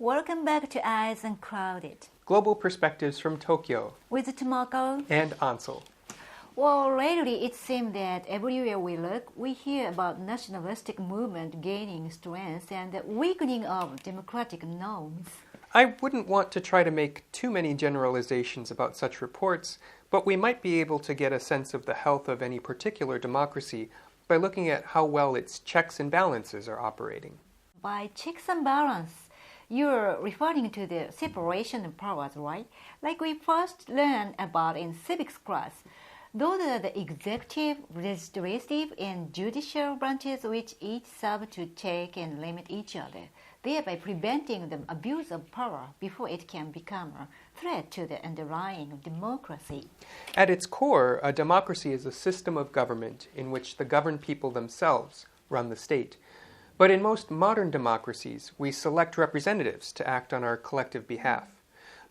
welcome back to Eyes Unclouded. Global Perspectives from Tokyo. With Tomoko. And Ansel. Well, lately it seems that everywhere we look, we hear about nationalistic movement gaining strength and the weakening of democratic norms. I wouldn't want to try to make too many generalizations about such reports, but we might be able to get a sense of the health of any particular democracy by looking at how well its checks and balances are operating. By checks and balance, you're referring to the separation of powers, right? Like we first learned about in civics class. Those are the executive, legislative, and judicial branches which each serve to check and limit each other, thereby preventing the abuse of power before it can become a threat to the underlying democracy. At its core, a democracy is a system of government in which the governed people themselves run the state. But in most modern democracies, we select representatives to act on our collective behalf.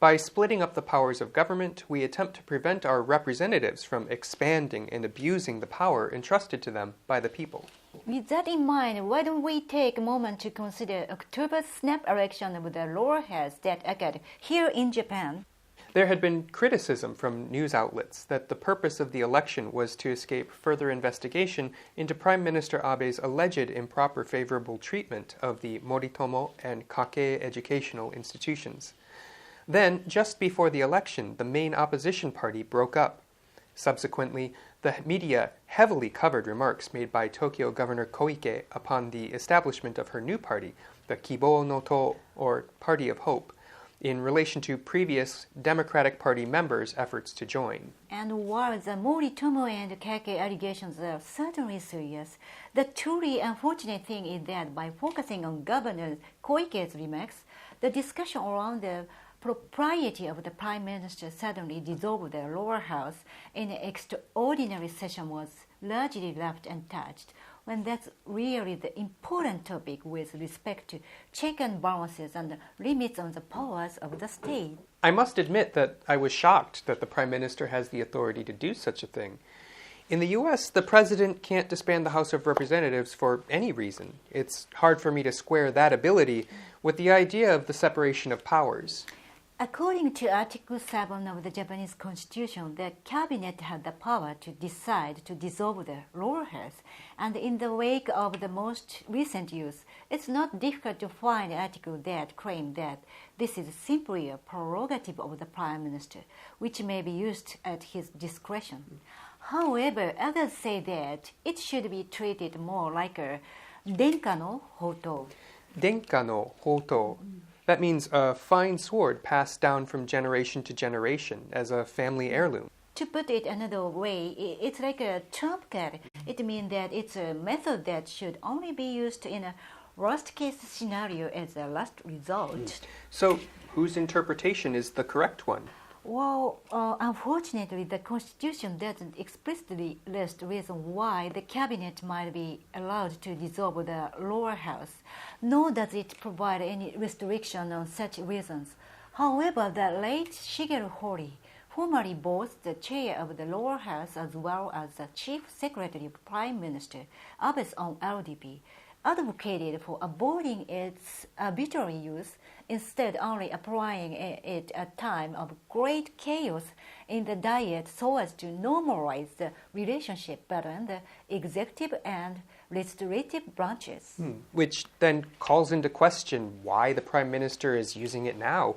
By splitting up the powers of government, we attempt to prevent our representatives from expanding and abusing the power entrusted to them by the people. With that in mind, why don't we take a moment to consider October's snap election of the lower heads that occurred here in Japan? There had been criticism from news outlets that the purpose of the election was to escape further investigation into Prime Minister Abe's alleged improper favorable treatment of the Moritomo and Kakei educational institutions. Then, just before the election, the main opposition party broke up. Subsequently, the media heavily covered remarks made by Tokyo Governor Koike upon the establishment of her new party, the Kibou no To, or Party of Hope, in relation to previous Democratic Party members' efforts to join. And while the Moritomo and Kakei allegations are certainly serious, the truly unfortunate thing is that by focusing on Governor Koike's remarks, the discussion around the propriety of the Prime Minister suddenly dissolved the lower house in an extraordinary session was largely left untouched, when that's really the important topic with respect to check and balances and limits on the powers of the state. I must admit that I was shocked that the Prime Minister has the authority to do such a thing. In the U.S., the President can't disband the House of Representatives for any reason. It's hard for me to square that ability with the idea of the separation of powers. According to Article 7 of the Japanese Constitution, the cabinet had the power to decide to dissolve the lower house, and in the wake of the most recent use, it's not difficult to find an article that claims that this is simply a prerogative of the Prime Minister, which may be used at his discretion. However, others say that it should be treated more like a denka no hoto. Denka no hoto. That means a fine sword passed down from generation to generation as a family heirloom. To put it another way, it's like a trump card. It means that it's a method that should only be used in a worst-case scenario as a last resort. So, whose interpretation is the correct one? Well, unfortunately, the Constitution doesn't explicitly list reasons why the cabinet might be allowed to dissolve the lower house, nor does it provide any restriction on such reasons. However, the late Shigeru Hori, formerly both the chair of the lower house as well as the chief secretary of Prime Minister Abe's own LDP, advocated for avoiding its arbitrary use, instead only applying it at a time of great chaos in the Diet so as to normalize the relationship between the executive and legislative branches. Which then calls into question why the Prime Minister is using it now,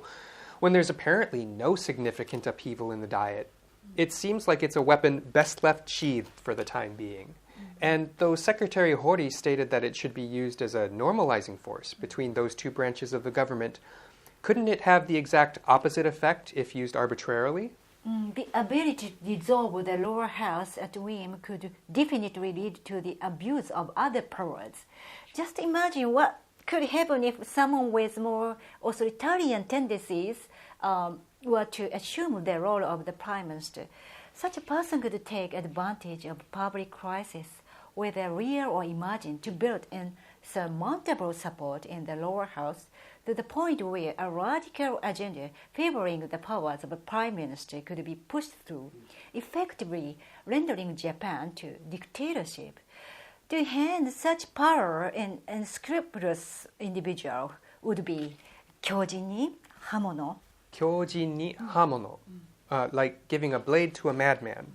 when there's apparently no significant upheaval in the Diet. It seems like it's a weapon best left sheathed for the time being. And though Secretary Hori stated that it should be used as a normalizing force between those two branches of the government, couldn't it have the exact opposite effect if used arbitrarily? The ability to dissolve the lower house at whim could definitely lead to the abuse of other powers. Just imagine what could happen if someone with more authoritarian tendencies were to assume the role of the Prime Minister. Such a person could take advantage of public crisis, whether real or imagined, to build insurmountable support in the lower house to the point where a radical agenda favoring the powers of a prime minister could be pushed through, effectively rendering Japan to dictatorship. To hand such power an unscrupulous individual would be 強靭に刃物。強靭に刃物, like giving a blade to a madman.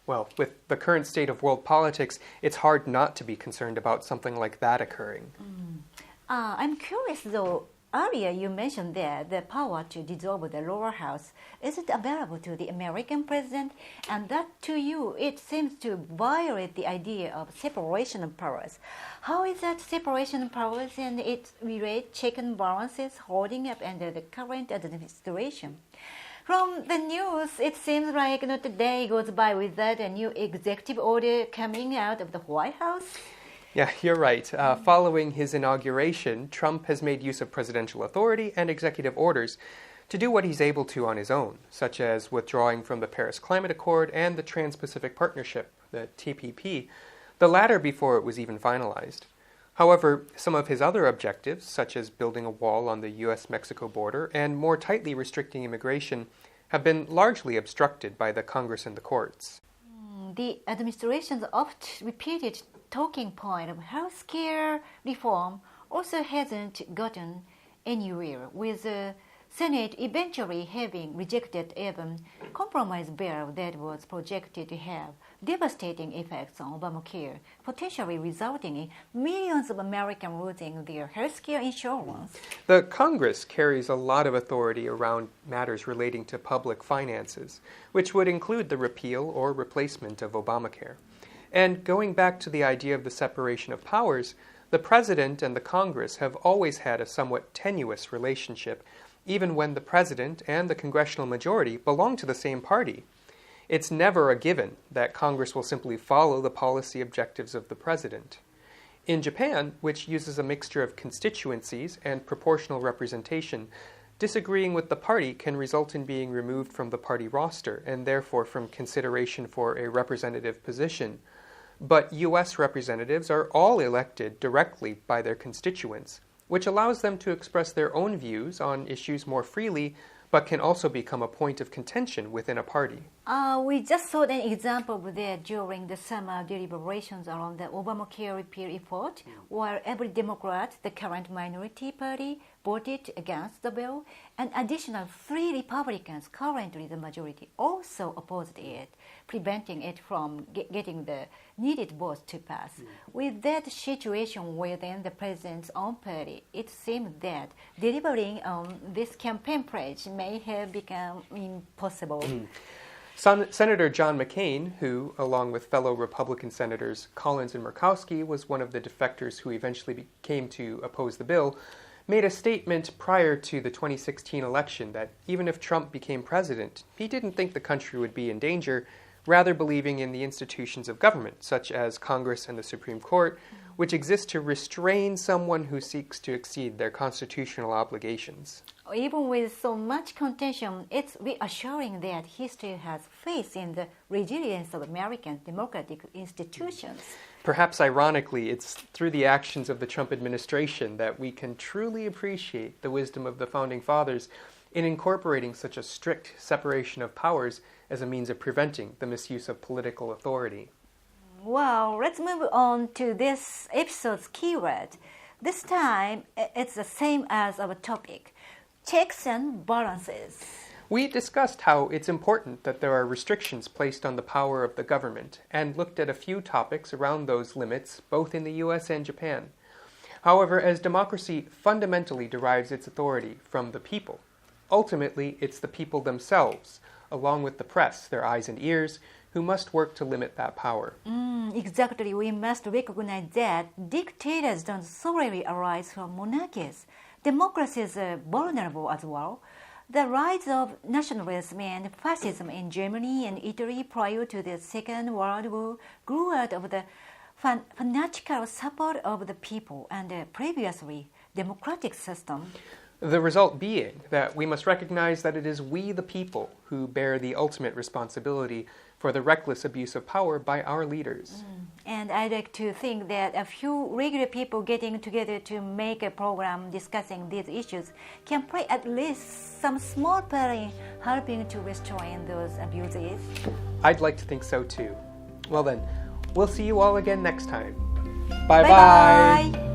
Well, with the current state of world politics, it's hard not to be concerned about something like that occurring. I'm curious though, earlier you mentioned that the power to dissolve the lower house isn't available to the American president, and that to you it seems to violate the idea of separation of powers. How is that separation of powers and its related check and balances holding up under the current administration? From the news, it seems like not a day goes by without a new executive order coming out of the White House. Yeah, you're right. Following his inauguration, Trump has made use of presidential authority and executive orders to do what he's able to on his own, such as withdrawing from the Paris Climate Accord and the Trans-Pacific Partnership, the TPP, the latter before it was even finalized. However, some of his other objectives, such as building a wall on the U.S.-Mexico border and more tightly restricting immigration, have been largely obstructed by the Congress and the courts. The administration's oft-repeated talking point of healthcare reform also hasn't gotten anywhere, with the Senate eventually having rejected even compromise bill that was projected to have devastating effects on Obamacare, potentially resulting in millions of Americans losing their healthcare insurance. The Congress carries a lot of authority around matters relating to public finances, which would include the repeal or replacement of Obamacare. And going back to the idea of the separation of powers, the President and the Congress have always had a somewhat tenuous relationship, even when the President and the congressional majority belong to the same party. It's never a given that Congress will simply follow the policy objectives of the President. In Japan, which uses a mixture of constituencies and proportional representation, disagreeing with the party can result in being removed from the party roster and therefore from consideration for a representative position. But U.S. representatives are all elected directly by their constituents, which allows them to express their own views on issues more freely, but can also become a point of contention within a party. We just saw an example of that during the summer deliberations around the Obamacare repeal effort, where every Democrat, the current minority party, voted against the bill, and additional 3 Republicans, currently the majority, also opposed it, preventing it from getting the needed votes to pass. With that situation within the president's own party, it seems that delivering on this campaign pledge may have become impossible. Senator John McCain, who, along with fellow Republican Senators Collins and Murkowski, was one of the defectors who eventually came to oppose the bill, made a statement prior to the 2016 election that even if Trump became president, he didn't think the country would be in danger, rather believing in the institutions of government, such as Congress and the Supreme Court, which exist to restrain someone who seeks to exceed their constitutional obligations. Even with so much contention, it's reassuring that he still has faith in the resilience of American democratic institutions. Perhaps ironically, it's through the actions of the Trump administration that we can truly appreciate the wisdom of the Founding Fathers in incorporating such a strict separation of powers as a means of preventing the misuse of political authority. Well, let's move on to this episode's keyword. This time, it's the same as our topic, checks and balances. We discussed how it's important that there are restrictions placed on the power of the government and looked at a few topics around those limits, both in the US and Japan. However, as democracy fundamentally derives its authority from the people, ultimately it's the people themselves, along with the press, their eyes and ears, who must work to limit that power. Exactly. We must recognize that dictators don't solely arise from monarchies. Democracies are vulnerable as well. The rise of nationalism and fascism in Germany and Italy prior to the Second World War grew out of the fanatical support of the people and the previously democratic system. The result being that we must recognize that it is we, the people, who bear the ultimate responsibility for the reckless abuse of power by our leaders. And I'd like to think that a few regular people getting together to make a program discussing these issues can play at least some small part in helping to restrain those abuses. I'd like to think so too. Well then, we'll see you all again next time. Bye-bye. Bye-bye.